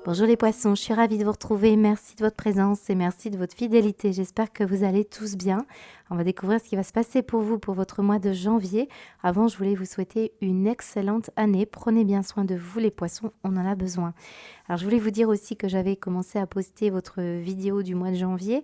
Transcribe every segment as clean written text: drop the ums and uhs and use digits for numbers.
Bonjour les poissons, je suis ravie de vous retrouver. Merci de votre présence et merci de votre fidélité. J'espère que vous allez tous bien. On va découvrir ce qui va se passer pour vous pour votre mois de janvier. Avant, je voulais vous souhaiter une excellente année. Prenez bien soin de vous les poissons, on en a besoin. Alors, je voulais vous dire aussi que j'avais commencé à poster votre vidéo du mois de janvier.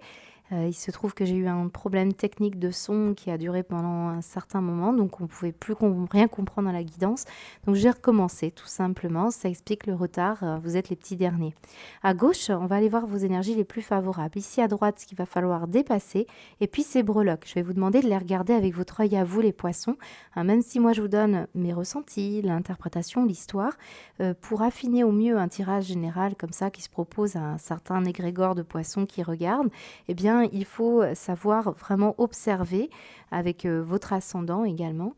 Il se trouve que j'ai eu un problème technique de son qui a duré pendant un certain moment, donc on ne pouvait plus rien comprendre à la guidance. Donc j'ai recommencé tout simplement, ça explique le retard, vous êtes les petits derniers. À gauche, on va aller voir vos énergies les plus favorables. Ici à droite, ce qu'il va falloir dépasser, et puis ces breloques. Je vais vous demander de les regarder avec votre œil à vous les poissons, même si moi je vous donne mes ressentis, l'interprétation, l'histoire, pour affiner au mieux un tirage général comme ça qui se propose à un certain égrégore de poissons qui regardent, eh bien il faut savoir vraiment observer avec votre ascendant également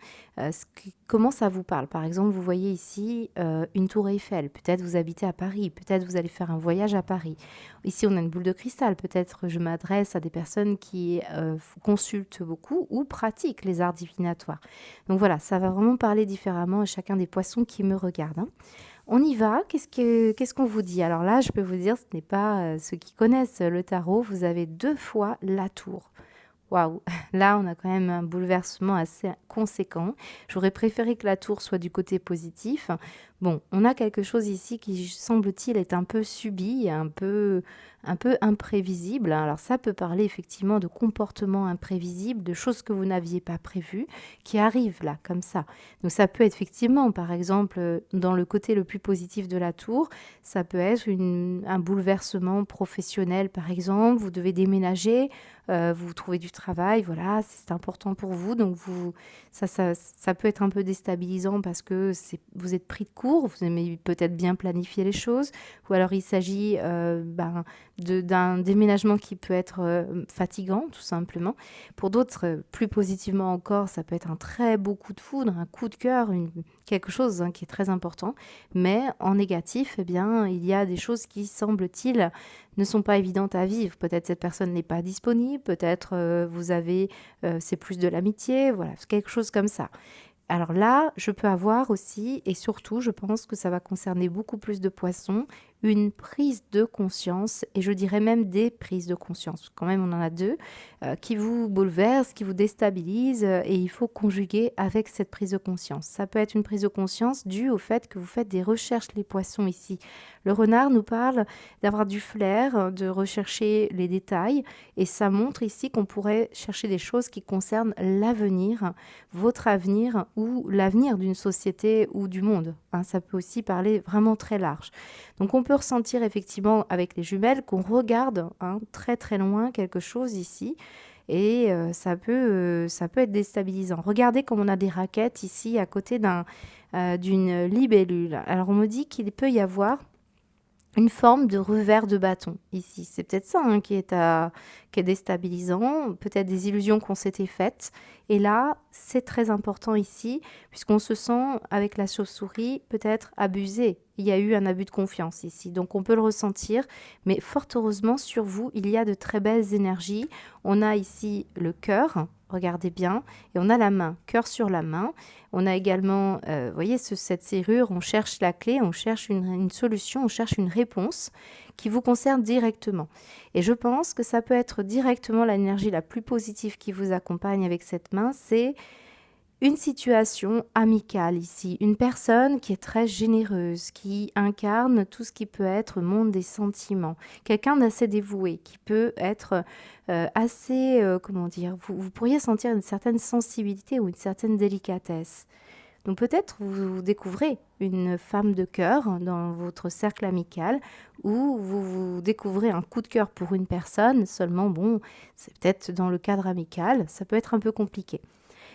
comment ça vous parle. Par exemple, vous voyez ici une tour Eiffel, peut-être vous habitez à Paris, peut-être vous allez faire un voyage à Paris. Ici, on a une boule de cristal, peut-être je m'adresse à des personnes qui consultent beaucoup ou pratiquent les arts divinatoires. Donc voilà, ça va vraiment parler différemment à chacun des poissons qui me regardent, hein. On y va. Qu'est-ce qu'on vous dit? Alors là, je peux vous dire, ce n'est pas ceux qui connaissent le tarot. Vous avez 2 fois la tour. Waouh! Là, on a quand même un bouleversement assez conséquent. J'aurais préféré que la tour soit du côté positif. Bon, on a quelque chose ici qui, semble-t-il, est un peu subi, un peu imprévisible. Alors ça peut parler effectivement de comportements imprévisibles, de choses que vous n'aviez pas prévues, qui arrivent là, comme ça. Donc ça peut être effectivement, par exemple, dans le côté le plus positif de la tour, ça peut être un bouleversement professionnel, par exemple. Vous devez déménager, vous trouvez du travail, voilà, c'est important pour vous. Donc ça peut être un peu déstabilisant parce que vous êtes pris de court, vous aimez peut-être bien planifier les choses, ou alors il s'agit d'un déménagement qui peut être fatigant, tout simplement. Pour d'autres, plus positivement encore, ça peut être un très beau coup de foudre, un coup de cœur, quelque chose qui est très important. Mais en négatif, eh bien, il y a des choses qui, semble-t-il, ne sont pas évidentes à vivre. Peut-être cette personne n'est pas disponible, peut-être c'est plus de l'amitié, voilà, quelque chose comme ça. Alors là, je peux avoir aussi, et surtout, je pense que ça va concerner beaucoup plus de poissons, une prise de conscience, et je dirais même des prises de conscience. Quand même, on en a 2 qui vous bouleversent, qui vous déstabilisent, et il faut conjuguer avec cette prise de conscience. Ça peut être une prise de conscience due au fait que vous faites des recherches, les poissons ici. Le renard nous parle d'avoir du flair, de rechercher les détails, et ça montre ici qu'on pourrait chercher des choses qui concernent l'avenir, votre avenir ou l'avenir d'une société ou du monde. Ça peut aussi parler vraiment très large. Donc on peut ressentir effectivement avec les jumelles qu'on regarde très très loin quelque chose ici. Et ça peut être déstabilisant. Regardez comme on a des raquettes ici à côté d'une libellule. Alors on me dit qu'il peut y avoir une forme de revers de bâton ici. C'est peut-être ça qui est déstabilisant, peut-être des illusions qu'on s'était faites. Et là, c'est très important ici, puisqu'on se sent, avec la chauve-souris, peut-être abusé. Il y a eu un abus de confiance ici, donc on peut le ressentir. Mais fort heureusement, sur vous, il y a de très belles énergies. On a ici le cœur, regardez bien, et on a la main, cœur sur la main. On a également, vous voyez, cette serrure, on cherche la clé, on cherche une solution, on cherche une réponse qui vous concerne directement. Et je pense que ça peut être directement l'énergie la plus positive qui vous accompagne avec cette main, c'est une situation amicale ici, une personne qui est très généreuse, qui incarne tout ce qui peut être monde des sentiments, quelqu'un d'assez dévoué, qui peut être assez, comment dire, vous pourriez sentir une certaine sensibilité ou une certaine délicatesse. Donc peut-être vous découvrez une femme de cœur dans votre cercle amical ou vous découvrez un coup de cœur pour une personne, seulement bon, c'est peut-être dans le cadre amical, ça peut être un peu compliqué.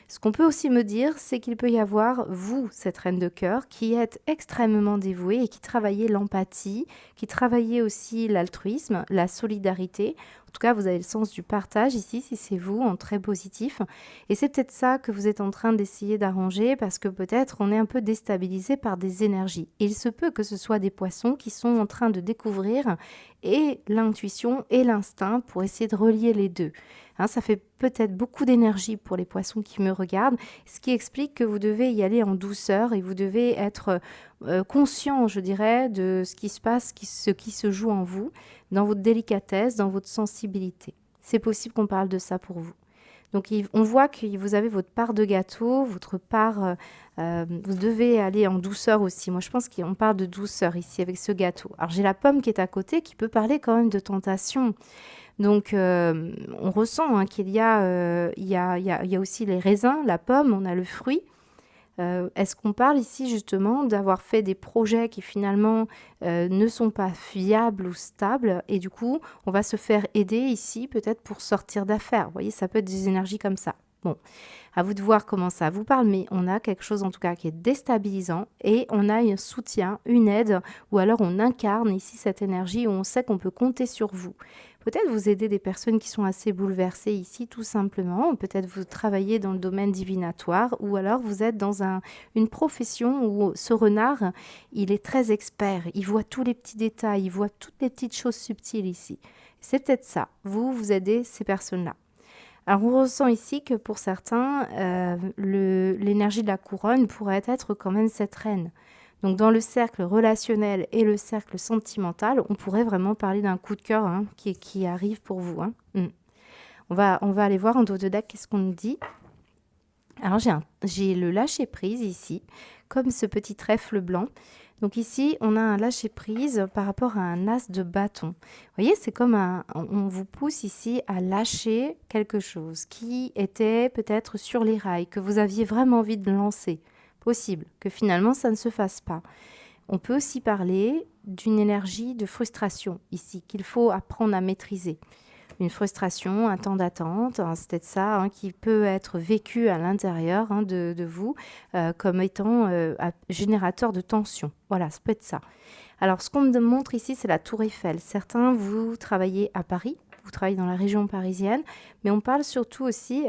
Ce qu'on peut aussi me dire, c'est qu'il peut y avoir, vous, cette reine de cœur, qui êtes extrêmement dévouée et qui travaillez l'empathie, qui travaillez aussi l'altruisme, la solidarité. En tout cas, vous avez le sens du partage ici, si c'est vous, en très positif. Et c'est peut-être ça que vous êtes en train d'essayer d'arranger parce que peut-être on est un peu déstabilisé par des énergies. Il se peut que ce soit des poissons qui sont en train de découvrir et l'intuition et l'instinct pour essayer de relier les deux. Ça fait peut-être beaucoup d'énergie pour les poissons qui me regardent, ce qui explique que vous devez y aller en douceur et vous devez être conscient, je dirais, de ce qui se passe, ce qui se joue en vous, dans votre délicatesse, dans votre sensibilité. C'est possible qu'on parle de ça pour vous. Donc, on voit que vous avez votre part de gâteau, votre part, vous devez aller en douceur aussi. Moi, je pense qu'on parle de douceur ici avec ce gâteau. Alors, j'ai la pomme qui est à côté qui peut parler quand même de tentation. Donc, on ressent qu'il y a, il y a aussi les raisins, la pomme, on a le fruit. Est-ce qu'on parle ici justement d'avoir fait des projets qui finalement ne sont pas fiables ou stables et du coup, on va se faire aider ici peut-être pour sortir d'affaires. Vous voyez, ça peut être des énergies comme ça. Bon, à vous de voir comment ça vous parle, mais on a quelque chose en tout cas qui est déstabilisant et on a un soutien, une aide, ou alors on incarne ici cette énergie où on sait qu'on peut compter sur vous. Peut-être vous aider des personnes qui sont assez bouleversées ici, tout simplement. Peut-être vous travaillez dans le domaine divinatoire ou alors vous êtes dans une profession où ce renard, il est très expert. Il voit tous les petits détails, il voit toutes les petites choses subtiles ici. C'est peut-être ça. Vous aidez ces personnes-là. Alors, on ressent ici que pour certains, l'énergie de la couronne pourrait être quand même cette reine. Donc, dans le cercle relationnel et le cercle sentimental, on pourrait vraiment parler d'un coup de cœur qui arrive pour vous. On va aller voir en dos de deck qu'est-ce qu'on nous dit. Alors, j'ai le lâcher-prise ici, comme ce petit trèfle blanc. Donc ici, on a un lâcher-prise par rapport à un as de bâton. Vous voyez, c'est comme on vous pousse ici à lâcher quelque chose qui était peut-être sur les rails, que vous aviez vraiment envie de lancer. Possible que finalement, ça ne se fasse pas. On peut aussi parler d'une énergie de frustration ici, qu'il faut apprendre à maîtriser. Une frustration, un temps d'attente, c'est peut-être ça qui peut être vécu à l'intérieur de vous comme étant générateur de tension. Voilà, ça peut être ça. Alors, ce qu'on me montre ici, c'est la Tour Eiffel. Certains, vous travaillez à Paris, vous travaillez dans la région parisienne, mais on parle surtout aussi,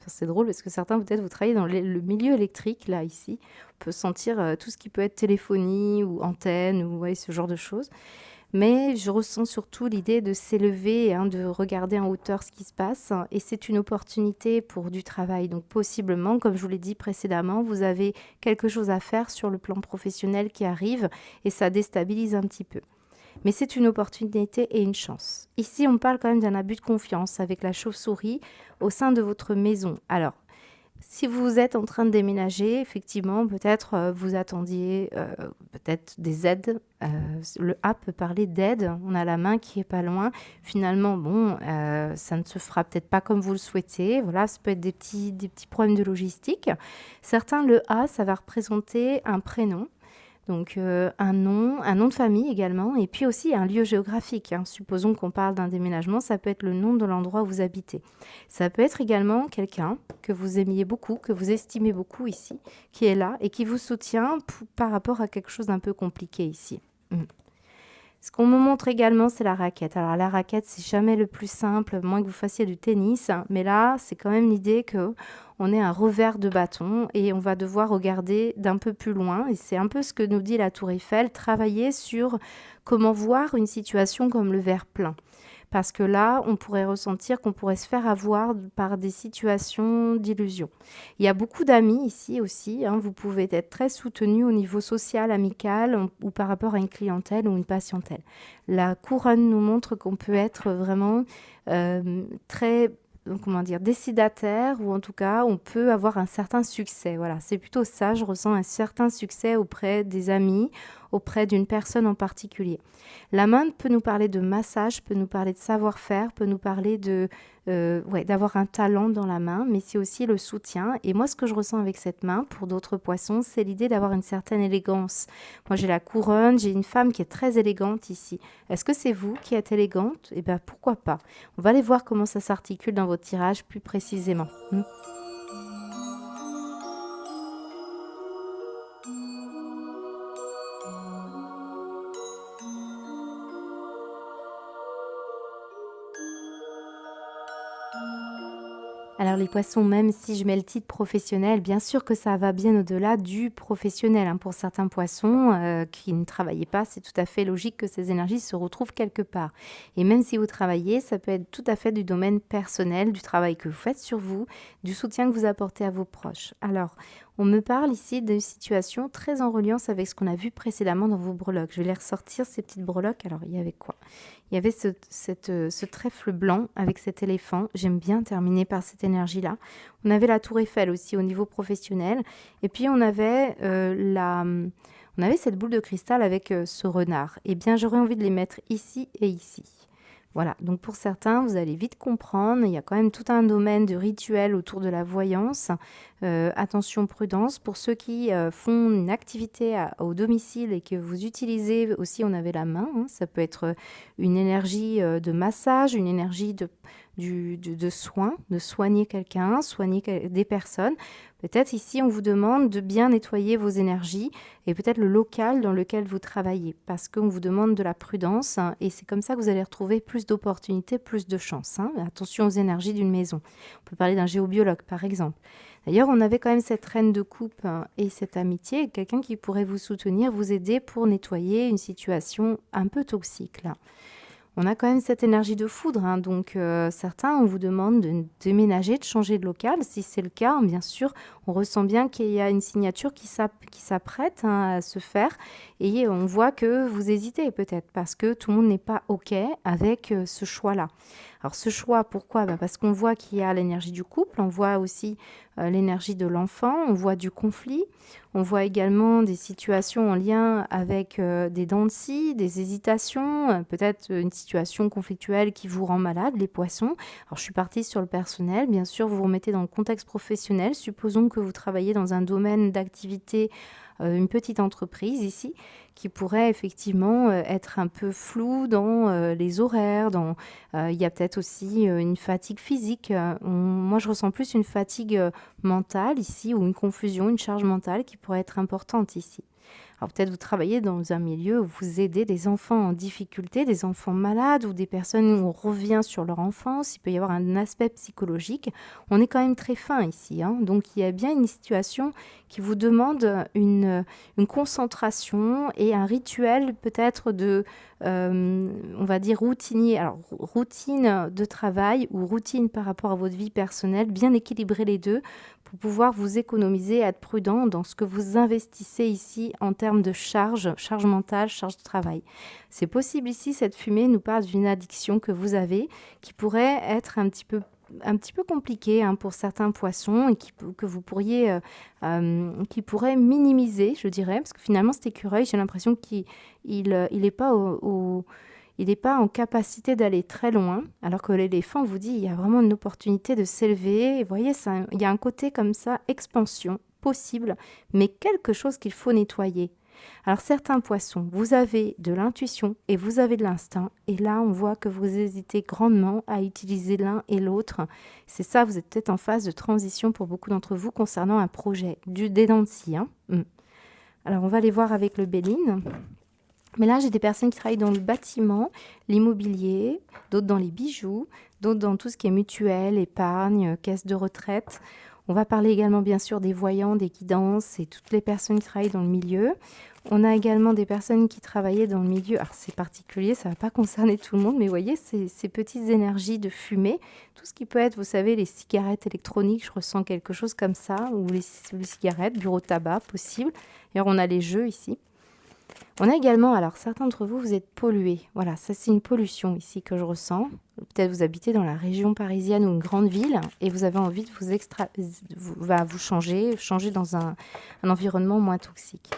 c'est drôle parce que certains, peut-être, vous travaillez dans le milieu électrique, là, ici. On peut sentir tout ce qui peut être téléphonie ou antenne ou ce genre de choses. Mais je ressens surtout l'idée de s'élever, de regarder en hauteur ce qui se passe. Et c'est une opportunité pour du travail. Donc possiblement, comme je vous l'ai dit précédemment, vous avez quelque chose à faire sur le plan professionnel qui arrive et ça déstabilise un petit peu. Mais c'est une opportunité et une chance. Ici, on parle quand même d'un abus de confiance avec la chauve-souris au sein de votre maison. Alors, si vous êtes en train de déménager, effectivement, peut-être vous attendiez peut-être des aides. Le A peut parler d'aide. On a la main qui est pas loin. Finalement, bon, ça ne se fera peut-être pas comme vous le souhaitez. Voilà, ça peut être des petits problèmes de logistique. Certains, le A, ça va représenter un prénom. Donc un nom de famille également, et puis aussi un lieu géographique. Supposons qu'on parle d'un déménagement, ça peut être le nom de l'endroit où vous habitez. Ça peut être également quelqu'un que vous aimiez beaucoup, que vous estimez beaucoup ici, qui est là et qui vous soutient par rapport à quelque chose d'un peu compliqué ici. Ce qu'on me montre également, c'est la raquette. Alors la raquette, c'est jamais le plus simple, moins que vous fassiez du tennis. Mais là, c'est quand même l'idée qu'on est un revers de bâton et on va devoir regarder d'un peu plus loin. Et c'est un peu ce que nous dit la Tour Eiffel, travailler sur comment voir une situation comme le verre plein. Parce que là, on pourrait ressentir qu'on pourrait se faire avoir par des situations d'illusion. Il y a beaucoup d'amis ici aussi. Vous pouvez être très soutenu au niveau social, amical ou par rapport à une clientèle ou une patientèle. La couronne nous montre qu'on peut être vraiment très décidataire ou en tout cas, on peut avoir un certain succès. Voilà, c'est plutôt ça. Je ressens un certain succès auprès des amis, auprès d'une personne en particulier. La main peut nous parler de massage, peut nous parler de savoir-faire, peut nous parler d'avoir un talent dans la main, mais c'est aussi le soutien. Et moi, ce que je ressens avec cette main, pour d'autres poissons, c'est l'idée d'avoir une certaine élégance. Moi, j'ai la couronne, j'ai une femme qui est très élégante ici. Est-ce que c'est vous qui êtes élégante ? Eh bien, pourquoi pas ? On va aller voir comment ça s'articule dans votre tirage plus précisément. Alors les poissons, même si je mets le titre professionnel, bien sûr que ça va bien au-delà du professionnel. Pour certains poissons qui ne travaillaient pas, c'est tout à fait logique que ces énergies se retrouvent quelque part. Et même si vous travaillez, ça peut être tout à fait du domaine personnel, du travail que vous faites sur vous, du soutien que vous apportez à vos proches. Alors, On me parle ici de situations très en reliance avec ce qu'on a vu précédemment dans vos breloques. Je vais les ressortir, ces petites breloques. Alors, il y avait quoi? Il y avait ce trèfle blanc avec cet éléphant. J'aime bien terminer par cette énergie-là. On avait la tour Eiffel aussi au niveau professionnel. Et puis, on avait cette boule de cristal avec ce renard. Eh bien, j'aurais envie de les mettre ici et ici. Voilà, donc pour certains, vous allez vite comprendre, il y a quand même tout un domaine de rituel autour de la voyance. Attention, prudence. Pour ceux qui font une activité au domicile et que vous utilisez aussi, on avait la main, hein, ça peut être une énergie de massage, une énergie de soin, de soigner quelqu'un, soigner des personnes. Peut-être ici, on vous demande de bien nettoyer vos énergies et peut-être le local dans lequel vous travaillez parce qu'on vous demande de la prudence hein, et c'est comme ça que vous allez retrouver plus d'opportunités, plus de chances. Hein. Attention aux énergies d'une maison. On peut parler d'un géobiologue, par exemple. D'ailleurs, on avait quand même cette reine de coupe hein, et cette amitié, quelqu'un qui pourrait vous soutenir, vous aider pour nettoyer une situation un peu toxique, là. On a quand même cette énergie de foudre, hein, donc certains, on vous demande de déménager, de changer de local. Si c'est le cas, bien sûr, on ressent bien qu'il y a une signature qui s'apprête hein, à se faire et on voit que vous hésitez peut-être parce que tout le monde n'est pas OK avec ce choix-là. Alors ce choix, pourquoi? Parce qu'on voit qu'il y a l'énergie du couple, on voit aussi l'énergie de l'enfant, on voit du conflit, on voit également des situations en lien avec des dents de scie, des hésitations, peut-être une situation conflictuelle qui vous rend malade, les poissons. Alors je suis partie sur le personnel, bien sûr vous vous remettez dans le contexte professionnel, supposons que vous travaillez dans un domaine d'activité, une petite entreprise ici, qui pourrait effectivement être un peu floue dans les horaires, il y a peut-être aussi une fatigue physique. Moi, je ressens plus une fatigue mentale ici ou une confusion, une charge mentale qui pourrait être importante ici. Alors peut-être vous travaillez dans un milieu où vous aidez des enfants en difficulté, des enfants malades ou des personnes où on revient sur leur enfance. Il peut y avoir un aspect psychologique. On est quand même très fin ici. Hein. Donc il y a bien une situation qui vous demande une concentration et un rituel peut-être on va dire routinier. Alors routine de travail ou routine par rapport à votre vie personnelle, bien équilibrer les deux pour pouvoir vous économiser, être prudent dans ce que vous investissez ici en termes de charge mentale, charge de travail. C'est possible ici, cette fumée nous parle d'une addiction que vous avez qui pourrait être un petit peu compliquée hein, pour certains poissons et que vous pourriez, qui pourrait minimiser, je dirais, parce que finalement cet écureuil, j'ai l'impression qu'il n'est pas il n'est pas en capacité d'aller très loin, alors que l'éléphant vous dit il y a vraiment une opportunité de s'élever. Et vous voyez, il y a un côté comme ça, expansion possible, mais quelque chose qu'il faut nettoyer. Alors certains poissons, vous avez de l'intuition et vous avez de l'instinct. Et là, on voit que vous hésitez grandement à utiliser l'un et l'autre. C'est ça, vous êtes peut-être en phase de transition pour beaucoup d'entre vous concernant un projet, des dents de scie. Hein. Alors on va aller voir avec le Béline. Mais là, j'ai des personnes qui travaillent dans le bâtiment, l'immobilier, d'autres dans les bijoux, d'autres dans tout ce qui est mutuelle, épargne, caisse de retraite. On va parler également bien sûr des voyants, des guidances et toutes les personnes qui travaillent dans le milieu. On a également des personnes qui travaillaient dans le milieu. Alors c'est particulier, ça ne va pas concerner tout le monde, mais vous voyez, ces petites énergies de fumée, tout ce qui peut être, vous savez, les cigarettes électroniques, je ressens quelque chose comme ça, ou les cigarettes, bureau de tabac, possible. D'ailleurs, on a les jeux ici. On a également, alors certains d'entre vous, vous êtes pollués. Voilà, ça c'est une pollution ici que je ressens. Peut-être vous habitez dans la région parisienne ou une grande ville et vous avez envie de vous changer dans un environnement moins toxique.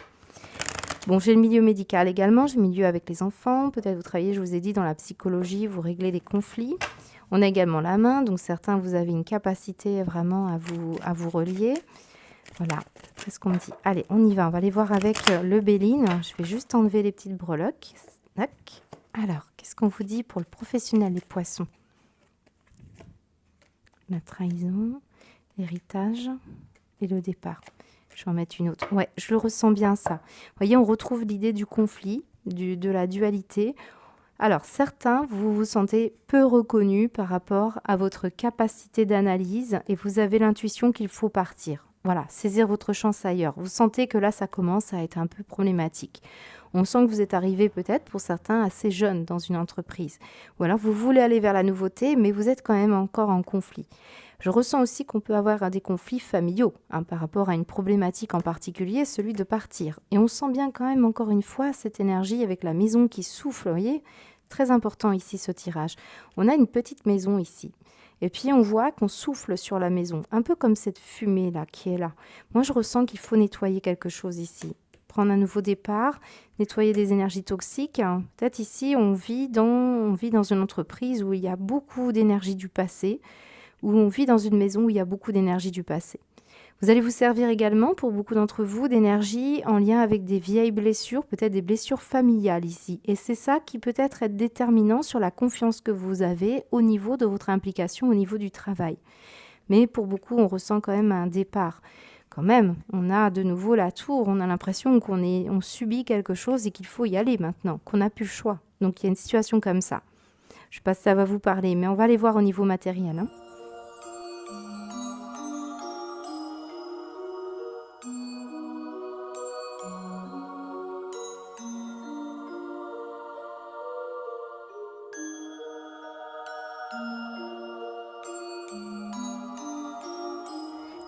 Bon, j'ai le milieu médical également, j'ai le milieu avec les enfants. Peut-être vous travaillez, je vous ai dit, dans la psychologie, vous réglez des conflits. On a également la main, donc certains, vous avez une capacité vraiment à vous relier. Voilà, c'est ce qu'on me dit. Allez, on y va. On va aller voir avec le Béline. Je vais juste enlever les petites breloques. Tac. Alors, qu'est-ce qu'on vous dit pour le professionnel, les poissons? La trahison, l'héritage et le départ. Je vais en mettre une autre. Ouais, je le ressens bien, ça. Vous voyez, on retrouve l'idée du conflit, de la dualité. Alors, certains, vous vous sentez peu reconnus par rapport à votre capacité d'analyse et vous avez l'intuition qu'il faut partir. Voilà, saisir votre chance ailleurs. Vous sentez que là, ça commence à être un peu problématique. On sent que vous êtes arrivé peut-être, pour certains, assez jeune dans une entreprise. Ou alors, vous voulez aller vers la nouveauté, mais vous êtes quand même encore en conflit. Je ressens aussi qu'on peut avoir des conflits familiaux par rapport à une problématique en particulier, celui de partir. Et on sent bien quand même, encore une fois, cette énergie avec la maison qui souffle, vous voyez. Très important ici ce tirage. On a une petite maison ici. Et puis on voit qu'on souffle sur la maison, un peu comme cette fumée là qui est là. Moi je ressens qu'il faut nettoyer quelque chose ici. Prendre un nouveau départ, nettoyer des énergies toxiques. Peut-être ici on vit dans une entreprise où il y a beaucoup d'énergie du passé, où on vit dans une maison où il y a beaucoup d'énergie du passé. Vous allez vous servir également, pour beaucoup d'entre vous, d'énergie en lien avec des vieilles blessures, peut-être des blessures familiales ici. Et c'est ça qui peut être déterminant sur la confiance que vous avez au niveau de votre implication, au niveau du travail. Mais pour beaucoup, on ressent quand même un départ. Quand même, on a de nouveau la tour, on a l'impression on subit quelque chose et qu'il faut y aller maintenant, qu'on n'a plus le choix. Donc il y a une situation comme ça. Je ne sais pas si ça va vous parler, mais on va aller voir au niveau matériel.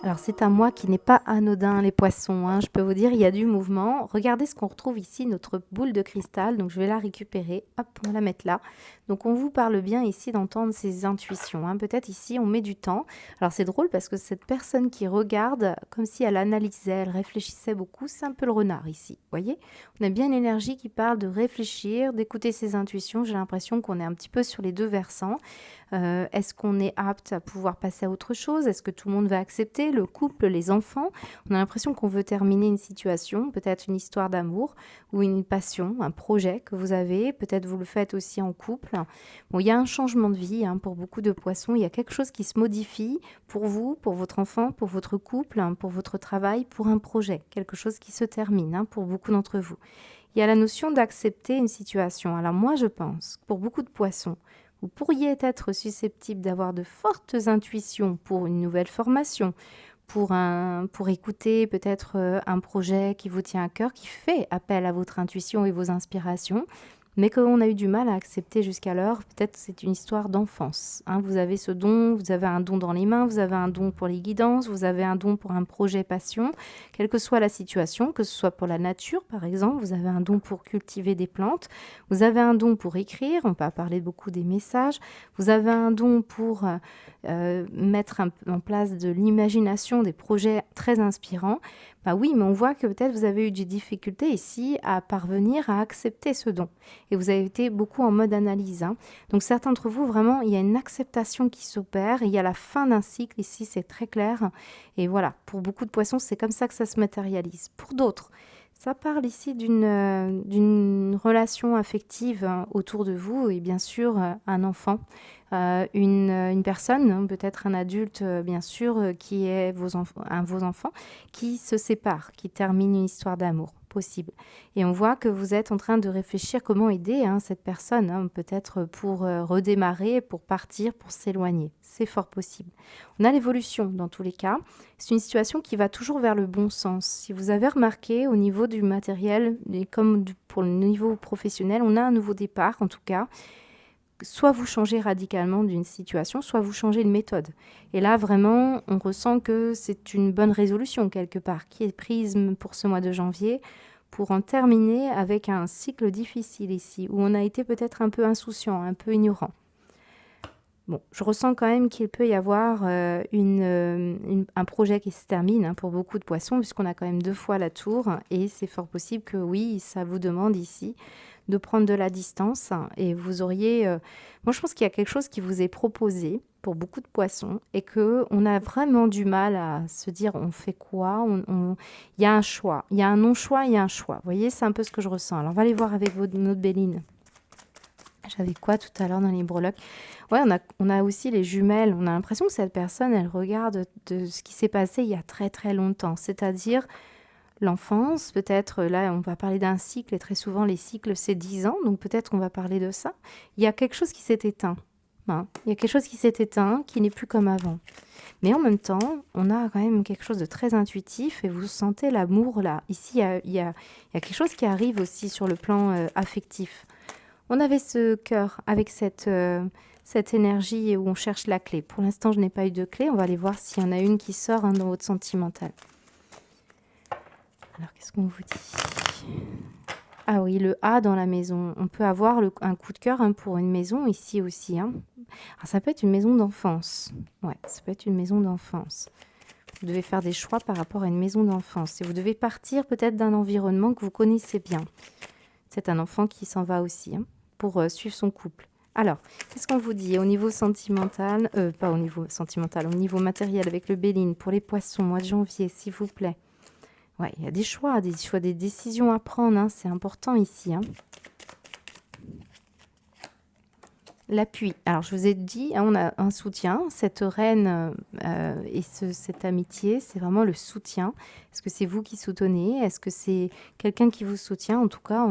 Alors c'est un mois qui n'est pas anodin, les poissons. Je peux vous dire, il y a du mouvement. Regardez ce qu'on retrouve ici, notre boule de cristal. Donc je vais la récupérer. Hop, on va la mettre là. Donc on vous parle bien ici d'entendre ses intuitions. Peut-être ici, on met du temps. Alors c'est drôle parce que cette personne qui regarde, comme si elle analysait, elle réfléchissait beaucoup, c'est un peu le renard ici. Vous voyez, on a bien l'énergie qui parle de réfléchir, d'écouter ses intuitions. J'ai l'impression qu'on est un petit peu sur les deux versants. Est-ce qu'on est apte à pouvoir passer à autre chose? Est-ce que tout le monde va accepter? Le couple, les enfants? On a l'impression qu'on veut terminer une situation, peut-être une histoire d'amour ou une passion, un projet que vous avez. Peut-être vous le faites aussi en couple. Bon, il y a un changement de vie pour beaucoup de poissons. Il y a quelque chose qui se modifie pour vous, pour votre enfant, pour votre couple, pour votre travail, pour un projet. Quelque chose qui se termine pour beaucoup d'entre vous. Il y a la notion d'accepter une situation. Alors moi, je pense, pour beaucoup de poissons, vous pourriez être susceptible d'avoir de fortes intuitions pour une nouvelle formation, pour écouter peut-être un projet qui vous tient à cœur, qui fait appel à votre intuition et vos inspirations, mais qu'on a eu du mal à accepter jusqu'alors. Peut-être c'est une histoire d'enfance. Vous avez ce don, vous avez un don dans les mains, vous avez un don pour les guidances, vous avez un don pour un projet passion, quelle que soit la situation, que ce soit pour la nature par exemple, vous avez un don pour cultiver des plantes, vous avez un don pour écrire, on peut parler beaucoup des messages, vous avez un don pour mettre en place de l'imagination, des projets très inspirants. Oui, mais on voit que peut-être vous avez eu des difficultés ici à parvenir à accepter ce don. Et vous avez été beaucoup en mode analyse. Donc certains d'entre vous, vraiment, il y a une acceptation qui s'opère. Il y a la fin d'un cycle ici, c'est très clair. Et voilà, pour beaucoup de poissons, c'est comme ça que ça se matérialise. Pour d'autres, ça parle ici d'une relation affective autour de vous et bien sûr un enfant, une personne, peut-être un adulte bien sûr, qui est vos enfants, qui se séparent, qui termine une histoire d'amour possible. Et on voit que vous êtes en train de réfléchir comment aider cette personne, peut-être pour redémarrer, pour partir, pour s'éloigner. C'est fort possible. On a l'évolution dans tous les cas. C'est une situation qui va toujours vers le bon sens. Si vous avez remarqué au niveau du matériel, et comme pour le niveau professionnel, on a un nouveau départ en tout cas. Soit vous changez radicalement d'une situation, soit vous changez de méthode. Et là, vraiment, on ressent que c'est une bonne résolution quelque part qui est prise pour ce mois de janvier pour en terminer avec un cycle difficile ici, où on a été peut-être un peu insouciant, un peu ignorant. Bon, je ressens quand même qu'il peut y avoir un projet qui se termine pour beaucoup de poissons, puisqu'on a quand même 2 fois la tour, et c'est fort possible que oui, ça vous demande ici de prendre de la distance, et vous auriez... moi, je pense qu'il y a quelque chose qui vous est proposé pour beaucoup de poissons, et qu'on a vraiment du mal à se dire on fait quoi, il y a un choix, il y a un non-choix, il y a un choix. Vous voyez, c'est un peu ce que je ressens. Alors, on va aller voir avec notre Béline. J'avais quoi tout à l'heure dans les breloques? Ouais, on a aussi les jumelles. On a l'impression que cette personne, elle regarde de ce qui s'est passé il y a très très longtemps. C'est-à-dire l'enfance, peut-être, là, on va parler d'un cycle. Et très souvent, les cycles, c'est 10 ans. Donc peut-être qu'on va parler de ça. Il y a quelque chose qui s'est éteint. Il y a quelque chose qui s'est éteint, qui n'est plus comme avant. Mais en même temps, on a quand même quelque chose de très intuitif. Et vous sentez l'amour là. Ici, il y a quelque chose qui arrive aussi sur le plan affectif. On avait ce cœur avec cette cette énergie où on cherche la clé. Pour l'instant, je n'ai pas eu de clé. On va aller voir s'il y en a une qui sort dans votre sentimental. Alors, qu'est-ce qu'on vous dit? Ah oui, le A dans la maison. On peut avoir un coup de cœur pour une maison ici aussi. Alors, ça peut être une maison d'enfance. Ouais, ça peut être une maison d'enfance. Vous devez faire des choix par rapport à une maison d'enfance. Et vous devez partir peut-être d'un environnement que vous connaissez bien. C'est un enfant qui s'en va aussi pour suivre son couple. Alors, qu'est-ce qu'on vous dit au niveau sentimental? Pas au niveau sentimental, au niveau matériel avec le Béline. Pour les poissons, mois de janvier, s'il vous plaît. Ouais, il y a des choix, des décisions à prendre. C'est important ici. L'appui. Alors, je vous ai dit, on a un soutien. Cette reine et cette amitié, c'est vraiment le soutien. Est-ce que c'est vous qui soutenez? Est-ce que c'est quelqu'un qui vous soutient? En tout cas,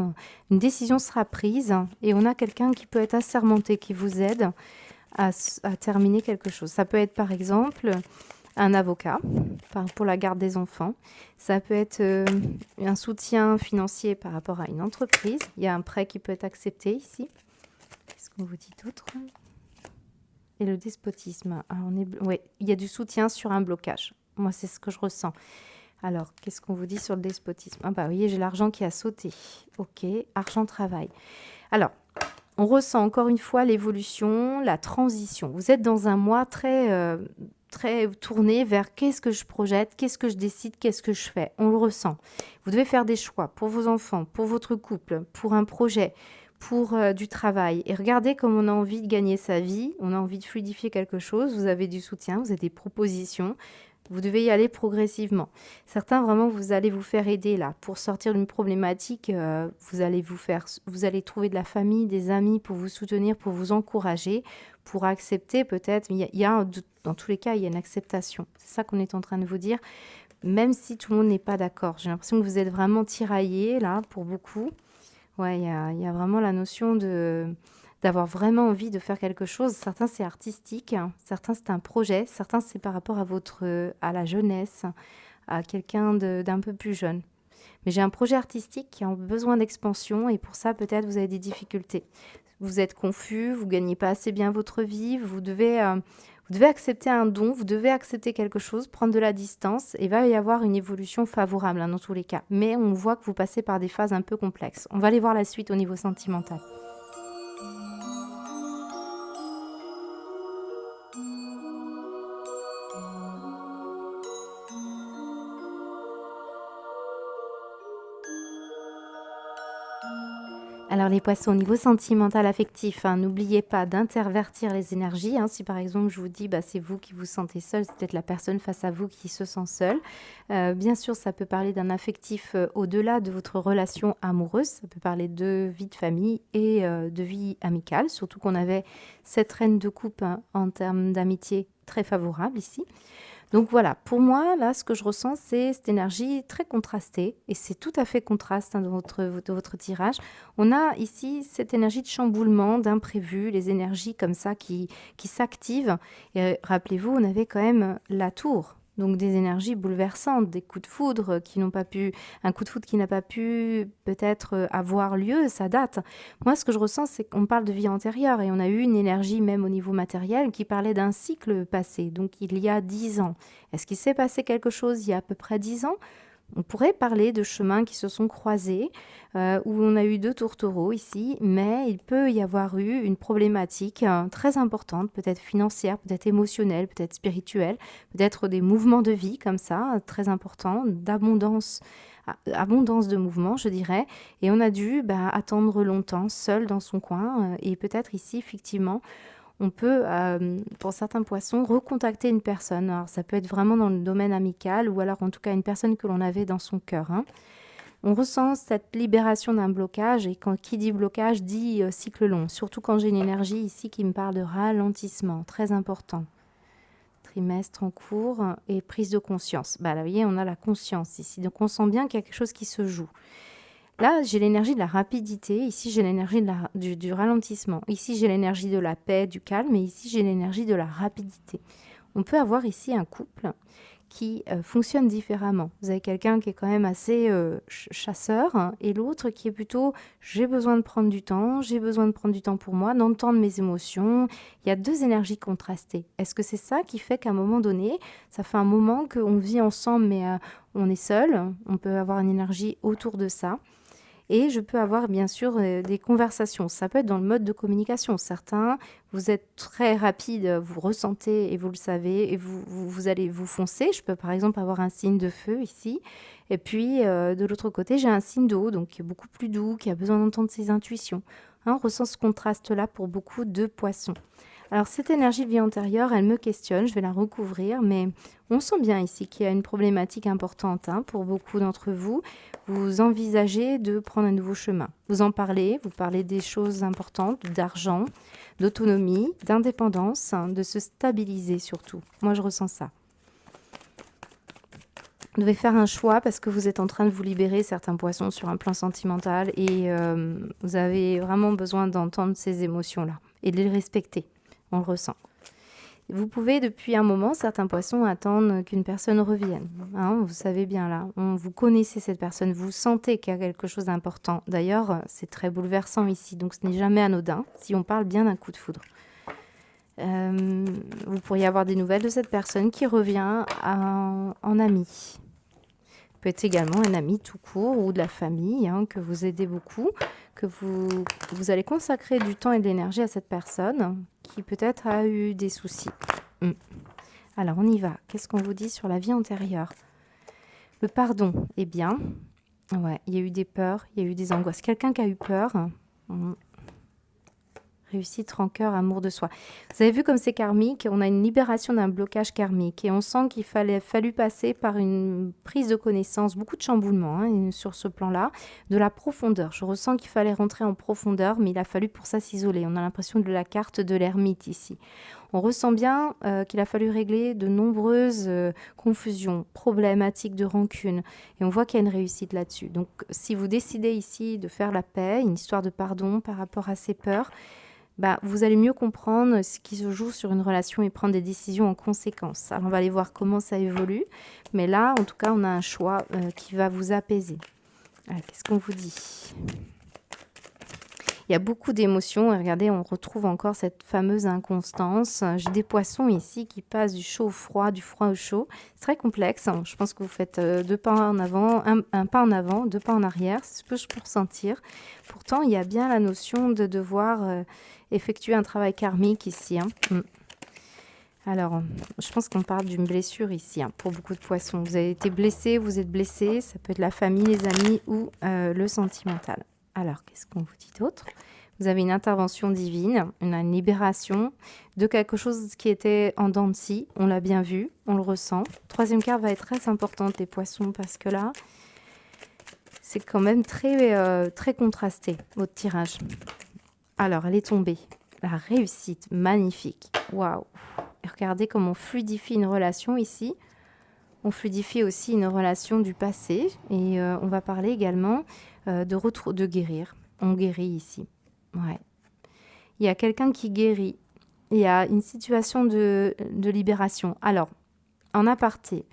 une décision sera prise et on a quelqu'un qui peut être assermenté, qui vous aide à terminer quelque chose. Ça peut être, par exemple, un avocat pour la garde des enfants. Ça peut être un soutien financier par rapport à une entreprise. Il y a un prêt qui peut être accepté ici. Qu'est-ce qu'on vous dit d'autre? Et le despotisme. Alors, ouais, il y a du soutien sur un blocage. Moi, c'est ce que je ressens. Alors, qu'est-ce qu'on vous dit sur le despotisme? Ah bah, vous voyez, j'ai l'argent qui a sauté. Ok, argent, travail. Alors, on ressent encore une fois l'évolution, la transition. Vous êtes dans un mois très tourné vers qu'est-ce que je projette, qu'est-ce que je décide, qu'est-ce que je fais. On le ressent. Vous devez faire des choix pour vos enfants, pour votre couple, pour un projet, pour du travail. Et regardez comme on a envie de gagner sa vie, on a envie de fluidifier quelque chose. Vous avez du soutien, vous avez des propositions. Vous devez y aller progressivement. Certains, vraiment, vous allez vous faire aider là. Pour sortir d'une problématique, vous allez trouver de la famille, des amis pour vous soutenir, pour vous encourager, pour accepter peut-être. Dans tous les cas, il y a une acceptation. C'est ça qu'on est en train de vous dire. Même si tout le monde n'est pas d'accord. J'ai l'impression que vous êtes vraiment tiraillés là, pour beaucoup. Ouais, il y a vraiment la notion d'avoir vraiment envie de faire quelque chose. Certains, c'est artistique, certains, c'est un projet, certains, c'est par rapport à la jeunesse, à quelqu'un d'un peu plus jeune. Mais j'ai un projet artistique qui a besoin d'expansion et pour ça, peut-être, vous avez des difficultés. Vous êtes confus, vous ne gagnez pas assez bien votre vie, vous devez accepter un don, vous devez accepter quelque chose, prendre de la distance et il va y avoir une évolution favorable dans tous les cas. Mais on voit que vous passez par des phases un peu complexes. On va aller voir la suite au niveau sentimental. Alors les poissons, au niveau sentimental, affectif, n'oubliez pas d'intervertir les énergies. Si par exemple je vous dis c'est vous qui vous sentez seul, c'est peut-être la personne face à vous qui se sent seule. Bien sûr, ça peut parler d'un affectif au-delà de votre relation amoureuse. Ça peut parler de vie de famille et de vie amicale. Surtout qu'on avait cette reine de coupe en termes d'amitié très favorable ici. Donc voilà, pour moi, là, ce que je ressens, c'est cette énergie très contrastée. Et c'est tout à fait contraste dans votre tirage. On a ici cette énergie de chamboulement, d'imprévu, les énergies comme ça qui s'activent. Et rappelez-vous, on avait quand même la tour. Donc des énergies bouleversantes, des coups de foudre un coup de foudre qui n'a pas pu peut-être avoir lieu, ça date. Moi, ce que je ressens, c'est qu'on parle de vie antérieure et on a eu une énergie même au niveau matériel qui parlait d'un cycle passé, donc il y a 10 ans. Est-ce qu'il s'est passé quelque chose il y a à peu près 10 ans? On pourrait parler de chemins qui se sont croisés, où on a eu 2 tourtereaux ici, mais il peut y avoir eu une problématique très importante, peut-être financière, peut-être émotionnelle, peut-être spirituelle, peut-être des mouvements de vie comme ça, très importants, abondance de mouvements, je dirais. Et on a dû attendre longtemps, seul dans son coin, et peut-être ici, effectivement, on peut, pour certains poissons, recontacter une personne. Alors, ça peut être vraiment dans le domaine amical ou alors en tout cas une personne que l'on avait dans son cœur. On ressent cette libération d'un blocage et qui dit blocage dit cycle long. Surtout quand j'ai une énergie ici qui me parle de ralentissement, très important. Trimestre en cours et prise de conscience. Là, vous voyez, on a la conscience ici. Donc, on sent bien qu'il y a quelque chose qui se joue. Là, j'ai l'énergie de la rapidité. Ici, j'ai l'énergie du ralentissement. Ici, j'ai l'énergie de la paix, du calme. Et ici, j'ai l'énergie de la rapidité. On peut avoir ici un couple qui fonctionnent différemment. Vous avez quelqu'un qui est quand même assez chasseur, hein, et l'autre qui est plutôt j'ai besoin de prendre du temps, j'ai besoin de prendre du temps pour moi, d'entendre mes émotions. Il y a deux énergies contrastées. Est-ce que c'est ça qui fait qu'à un moment donné, ça fait un moment qu'on vit ensemble mais on est seul, on peut avoir une énergie autour de ça. Et je peux avoir bien sûr des conversations. Ça peut être dans le mode de communication. Certains, vous êtes très rapide, vous ressentez et vous le savez, et vous allez vous foncer. Je peux par exemple avoir un signe de feu ici. Et puis de l'autre côté, j'ai un signe d'eau, donc qui est beaucoup plus doux, qui a besoin d'entendre ses intuitions. Hein, on ressent ce contraste-là pour beaucoup de poissons. Alors cette énergie de vie antérieure, elle me questionne, je vais la recouvrir, mais on sent bien ici qu'il y a une problématique importante, hein, pour beaucoup d'entre vous. Vous envisagez de prendre un nouveau chemin. Vous en parlez, vous parlez des choses importantes, d'argent, d'autonomie, d'indépendance, hein, de se stabiliser surtout. Moi, je ressens ça. Vous devez faire un choix parce que vous êtes en train de vous libérer, certains poissons, sur un plan sentimental, et vous avez vraiment besoin d'entendre ces émotions-là et de les respecter. On le ressent. Vous pouvez, depuis un moment, certains poissons, attendre qu'une personne revienne. Hein, vous savez bien là, vous connaissez cette personne, vous sentez qu'il y a quelque chose d'important. D'ailleurs, c'est très bouleversant ici, donc ce n'est jamais anodin, si on parle bien d'un coup de foudre. Vous pourriez avoir des nouvelles de cette personne qui revient en ami. Peut être également un ami tout court ou de la famille, hein, que vous aidez beaucoup, que vous allez consacrer du temps et de l'énergie à cette personne qui peut-être a eu des soucis. Alors, on y va. Qu'est-ce qu'on vous dit sur la vie antérieure? Le pardon, eh bien, ouais, il y a eu des peurs, il y a eu des angoisses. Quelqu'un qui a eu peur, réussite, rancœur, amour de soi. Vous avez vu comme c'est karmique, on a une libération d'un blocage karmique et on sent qu'il fallu passer par une prise de connaissance, beaucoup de chamboulements, hein, sur ce plan-là, de la profondeur. Je ressens qu'il fallait rentrer en profondeur, mais il a fallu pour ça s'isoler. On a l'impression de la carte de l'ermite ici. On ressent bien qu'il a fallu régler de nombreuses confusions, problématiques de rancune. Et on voit qu'il y a une réussite là-dessus. Donc, si vous décidez ici de faire la paix, une histoire de pardon par rapport à ces peurs, vous allez mieux comprendre ce qui se joue sur une relation et prendre des décisions en conséquence. Alors, on va aller voir comment ça évolue. Mais là, en tout cas, on a un choix qui va vous apaiser. Qu'est-ce qu'on vous dit ? Il y a beaucoup d'émotions. Et regardez, on retrouve encore cette fameuse inconstance. J'ai des poissons ici qui passent du chaud au froid, du froid au chaud. C'est très complexe. Je pense que vous faites deux pas en avant, un pas en avant, deux pas en arrière. C'est ce que je peux ressentir. Pourtant, il y a bien la notion de devoir effectuer un travail karmique ici. Alors, je pense qu'on parle d'une blessure ici, pour beaucoup de poissons. Vous avez été blessé, vous êtes blessé. Ça peut être la famille, les amis ou le sentimental. Alors, qu'est-ce qu'on vous dit d'autre? Vous avez une intervention divine, une libération de quelque chose qui était en dents de scie. On l'a bien vu, on le ressent. Troisième carte va être très importante, les poissons, parce que là, c'est quand même très, très contrasté, votre tirage. Alors, elle est tombée. La réussite, magnifique. Waouh! Regardez comment on fluidifie une relation ici. On fluidifie aussi une relation du passé. Et on va parler également de guérir. On guérit ici. Ouais. Il y a quelqu'un qui guérit. Il y a une situation de libération. Alors, en aparté,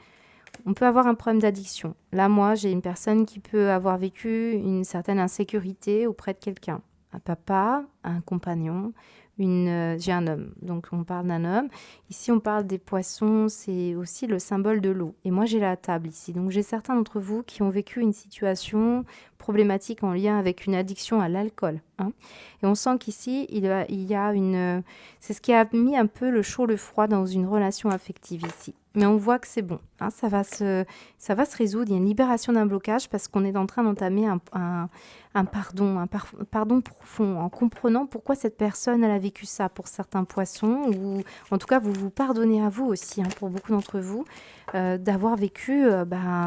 on peut avoir un problème d'addiction. Là, moi, j'ai une personne qui peut avoir vécu une certaine insécurité auprès de quelqu'un. Un papa, un compagnon, j'ai un homme. Donc, on parle d'un homme. Ici, on parle des poissons. C'est aussi le symbole de l'eau. Et moi, j'ai la table ici. Donc, j'ai certains d'entre vous qui ont vécu une situation problématique en lien avec une addiction à l'alcool. Et on sent qu'ici, il y a une... C'est ce qui a mis un peu le chaud, le froid dans une relation affective ici. Mais on voit que c'est bon. Ça va se résoudre. Il y a une libération d'un blocage parce qu'on est en train d'entamer un pardon profond, en comprenant pourquoi cette personne elle a vécu ça pour certains poissons, ou en tout cas vous vous pardonnez à vous aussi, pour beaucoup d'entre vous, d'avoir vécu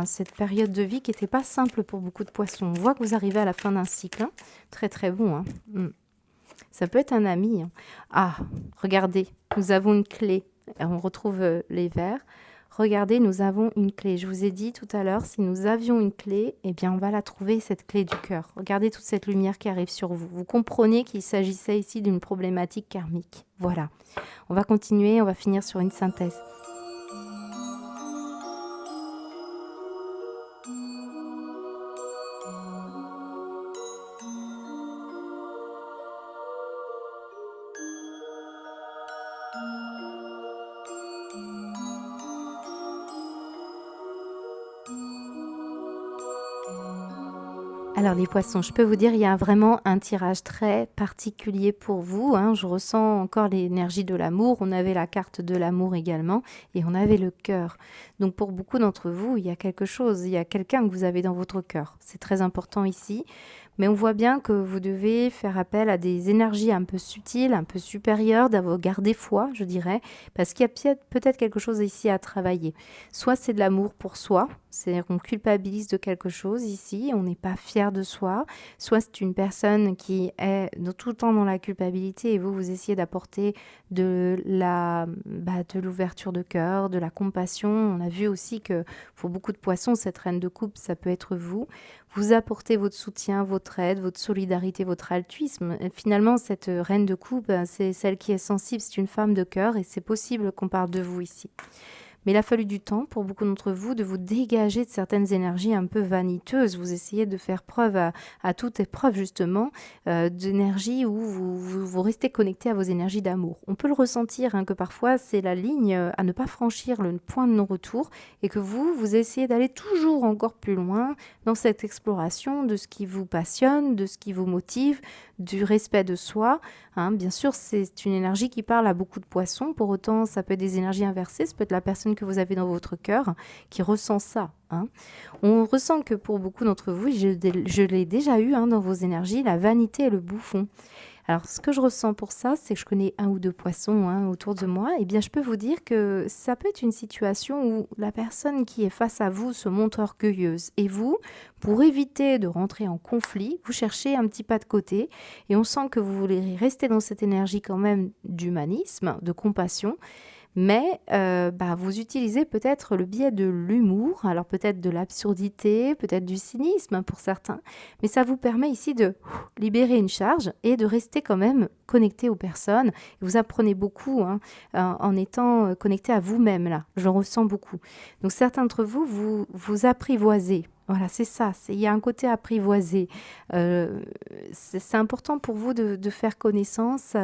cette période de vie qui n'était pas simple pour beaucoup de poissons. On voit que vous arrivez à la fin d'un cycle, très très bon. Ça peut être un ami. Ah, regardez, nous avons une clé. On retrouve les vers. Regardez, nous avons une clé. Je vous ai dit tout à l'heure, si nous avions une clé, eh bien, on va la trouver, cette clé du cœur. Regardez toute cette lumière qui arrive sur vous. Vous comprenez qu'il s'agissait ici d'une problématique karmique. Voilà. On va continuer, on va finir sur une synthèse. Alors les poissons, je peux vous dire, il y a vraiment un tirage très particulier pour vous, hein. Je ressens encore l'énergie de l'amour. On avait la carte de l'amour également et on avait le cœur. Donc pour beaucoup d'entre vous, il y a quelque chose, il y a quelqu'un que vous avez dans votre cœur. C'est très important ici. Mais on voit bien que vous devez faire appel à des énergies un peu subtiles, un peu supérieures, d'avoir gardé foi, je dirais, parce qu'il y a peut-être quelque chose ici à travailler. Soit c'est de l'amour pour soi, c'est-à-dire qu'on culpabilise de quelque chose ici, on n'est pas fier de soi, soit c'est une personne qui est tout le temps dans la culpabilité et vous essayez d'apporter de l'ouverture de cœur, de la compassion. On a vu aussi que pour beaucoup de poissons, cette reine de coupe, ça peut être vous. Vous apportez votre soutien, votre aide, votre solidarité, votre altruisme. Et finalement, cette reine de coupe, c'est celle qui est sensible, c'est une femme de cœur et c'est possible qu'on parle de vous ici. Mais il a fallu du temps pour beaucoup d'entre vous de vous dégager de certaines énergies un peu vaniteuses. Vous essayez de faire preuve à toute épreuve justement d'énergie où vous restez connecté à vos énergies d'amour. On peut le ressentir hein, que parfois c'est la ligne à ne pas franchir, le point de non-retour et que vous essayez d'aller toujours encore plus loin dans cette exploration de ce qui vous passionne, de ce qui vous motive, du respect de soi. Hein. Bien sûr, c'est une énergie qui parle à beaucoup de poissons. Pour autant, ça peut être des énergies inversées. Ça peut être la personne que vous avez dans votre cœur qui ressent ça. Hein. On ressent que pour beaucoup d'entre vous, je l'ai déjà eu hein, dans vos énergies, la vanité et le bouffon. Alors, ce que je ressens pour ça, c'est que je connais un ou deux poissons hein, autour de moi. Eh bien, je peux vous dire que ça peut être une situation où la personne qui est face à vous se montre orgueilleuse. Et vous, pour éviter de rentrer en conflit, vous cherchez un petit pas de côté. Et on sent que vous voulez rester dans cette énergie quand même d'humanisme, de compassion. Mais vous utilisez peut-être le biais de l'humour, alors peut-être de l'absurdité, peut-être du cynisme pour certains, mais ça vous permet ici de libérer une charge et de rester quand même connecté aux personnes. Vous apprenez beaucoup hein, en étant connecté à vous-même, là, je ressens beaucoup. Donc certains d'entre vous, vous apprivoisez. Voilà, c'est ça, il y a un côté apprivoisé. C'est important pour vous de faire connaissance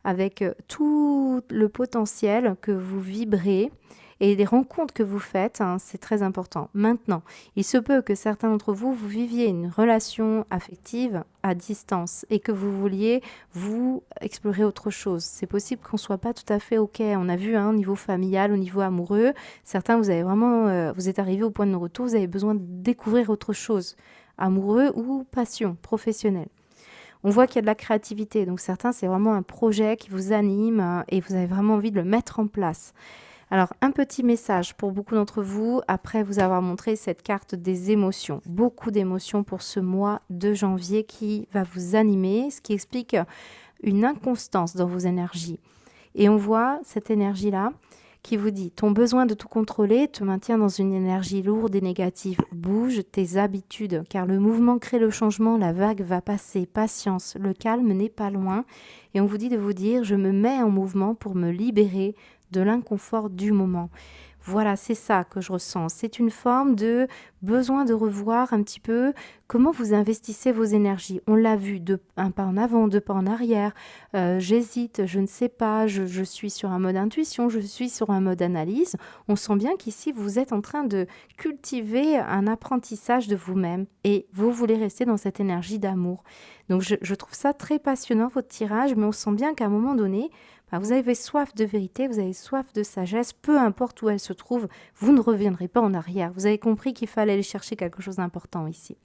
avec tout le potentiel que vous vibrez et les rencontres que vous faites, hein, c'est très important. Maintenant, il se peut que certains d'entre vous, vous viviez une relation affective à distance et que vous vouliez vous explorer autre chose. C'est possible qu'on ne soit pas tout à fait OK. On a vu hein, au niveau familial, au niveau amoureux, certains, vous avez vraiment, vous êtes arrivé au point de non-retour, vous avez besoin de découvrir autre chose, amoureux ou passion professionnelle. On voit qu'il y a de la créativité, donc certains, c'est vraiment un projet qui vous anime et vous avez vraiment envie de le mettre en place. Alors, un petit message pour beaucoup d'entre vous, après vous avoir montré cette carte des émotions. Beaucoup d'émotions pour ce mois de janvier qui va vous animer, ce qui explique une inconstance dans vos énergies. Et on voit cette énergie-là qui vous dit « Ton besoin de tout contrôler te maintient dans une énergie lourde et négative. Bouge tes habitudes, car le mouvement crée le changement, la vague va passer. Patience, le calme n'est pas loin. » Et on vous dit de vous dire « Je me mets en mouvement pour me libérer de l'inconfort du moment. » Voilà, c'est ça que je ressens. C'est une forme de besoin de revoir un petit peu comment vous investissez vos énergies. On l'a vu, un pas en avant, deux pas en arrière. J'hésite, je ne sais pas, je suis sur un mode intuition, je suis sur un mode analyse. On sent bien qu'ici, vous êtes en train de cultiver un apprentissage de vous-même et vous voulez rester dans cette énergie d'amour. Donc, je trouve ça très passionnant, votre tirage, mais on sent bien qu'à un moment donné, vous avez soif de vérité, vous avez soif de sagesse, peu importe où elle se trouve, vous ne reviendrez pas en arrière. Vous avez compris qu'il fallait aller chercher quelque chose d'important ici.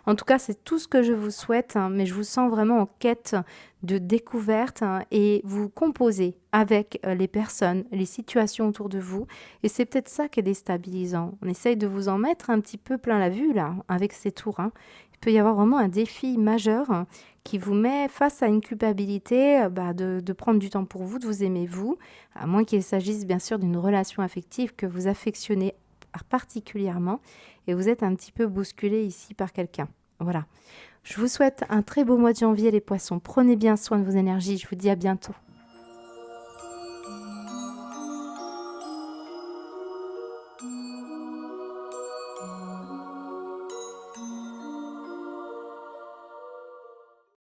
En tout cas, c'est tout ce que je vous souhaite, hein, mais je vous sens vraiment en quête de découverte hein, et vous composez avec les personnes, les situations autour de vous. Et c'est peut-être ça qui est déstabilisant. On essaye de vous en mettre un petit peu plein la vue là, avec ces tours. Hein. Il peut y avoir vraiment un défi majeur hein, qui vous met face à une culpabilité de prendre du temps pour vous, de vous aimer vous, à moins qu'il s'agisse bien sûr d'une relation affective que vous affectionnez particulièrement et vous êtes un petit peu bousculé ici par quelqu'un. Voilà. Je vous souhaite un très beau mois de janvier les poissons. Prenez bien soin de vos énergies. Je vous dis à bientôt.